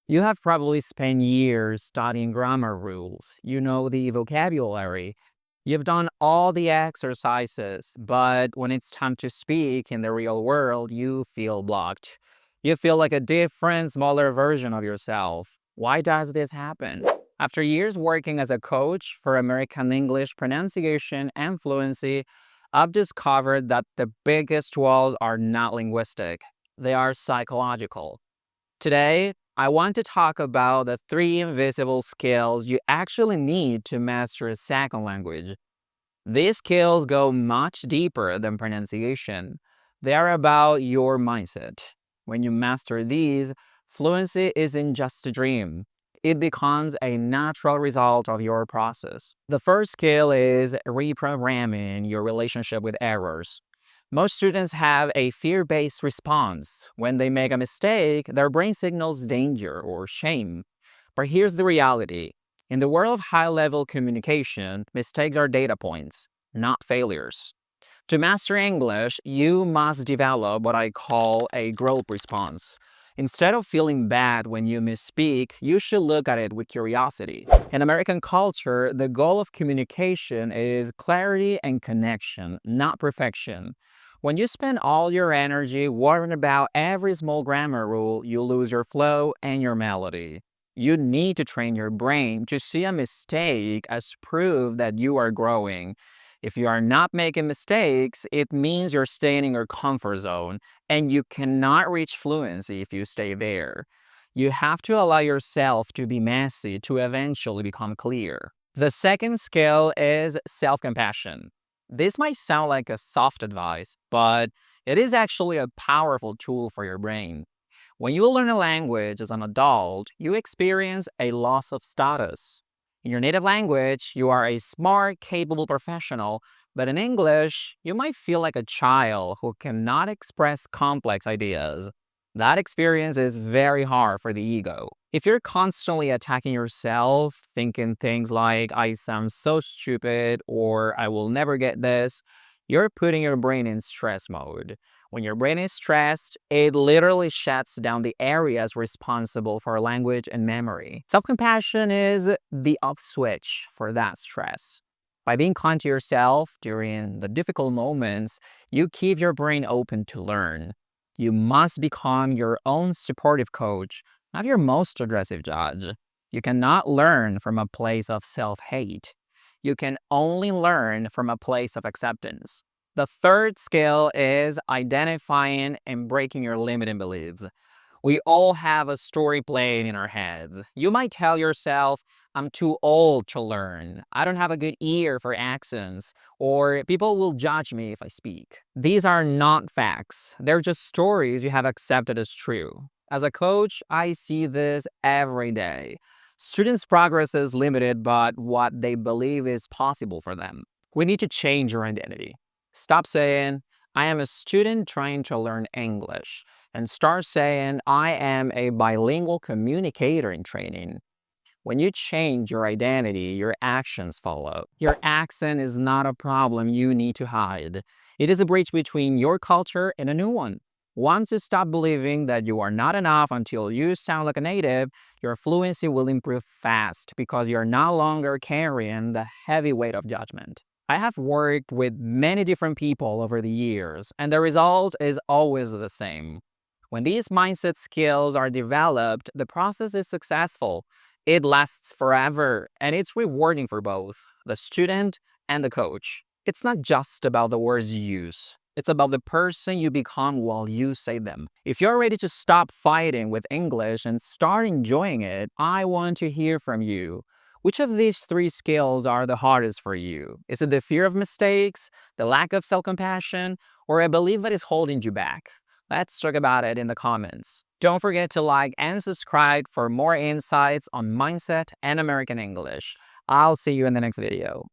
You have probably spent years studying grammar rules. You know the vocabulary. You've done all the exercises, but when it's time to speak in the real world, you feel blocked. You feel like a different, smaller version of yourself. Why does this happen? After years working as a coach for American English pronunciation and fluency, I've discovered that the biggest walls are not linguistic, they are psychological. Today, I want to talk about the three invisible skills you actually need to master a second language. These skills go much deeper than pronunciation. They are about your mindset. When you master these, fluency isn't just a dream. It becomes a natural result of your process. The first skill is reprogramming your relationship with errors. Most students have a fear-based response. When they make a mistake, their brain signals danger or shame. But here's the reality. In the world of high-level communication, mistakes are data points, not failures. To master English, you must develop what I call a growth response. Instead of feeling bad when you misspeak, you should look at it with curiosity. In American culture, the goal of communication is clarity and connection, not perfection. When you spend all your energy worrying about every small grammar rule, you lose your flow and your melody. You need to train your brain to see a mistake as proof that you are growing. If you are not making mistakes, it means you're staying in your comfort zone, and you cannot reach fluency if you stay there. You have to allow yourself to be messy to eventually become clear. The second skill is self-compassion. This might sound like a soft advice, but it is actually a powerful tool for your brain. When you learn a language as an adult, you experience a loss of status. In your native language, you are a smart, capable professional, but in English, you might feel like a child who cannot express complex ideas. That experience is very hard for the ego. If you're constantly attacking yourself, thinking things like, I sound so stupid or I will never get this, you're putting your brain in stress mode. When your brain is stressed, it literally shuts down the areas responsible for language and memory. Self-compassion is the off switch for that stress. By being kind to yourself during the difficult moments, you keep your brain open to learn. You must become your own supportive coach, not your most aggressive judge. You cannot learn from a place of self-hate. You can only learn from a place of acceptance. The third skill is identifying and breaking your limiting beliefs. We all have a story playing in our heads. You might tell yourself, I'm too old to learn. I don't have a good ear for accents. Or people will judge me if I speak. These are not facts. They're just stories you have accepted as true. As a coach, I see this every day. Students' progress is limited by what they believe is possible for them. We need to change your identity. Stop saying, I am a student trying to learn English, and start saying, I am a bilingual communicator in training. When you change your identity, your actions follow. Your accent is not a problem you need to hide. It is a bridge between your culture and a new one. Once you stop believing that you are not enough until you sound like a native, your fluency will improve fast because you're no longer carrying the heavy weight of judgment. I have worked with many different people over the years, and the result is always the same. When these mindset skills are developed, the process is successful. It lasts forever, and it's rewarding for both the student and the coach. It's not just about the words you use. It's about the person you become while you say them. If you're ready to stop fighting with English and start enjoying it, I want to hear from you. Which of these three skills are the hardest for you? Is it the fear of mistakes, the lack of self-compassion, or a belief that is holding you back? Let's talk about it in the comments. Don't forget to like and subscribe for more insights on mindset and American English. I'll see you in the next video.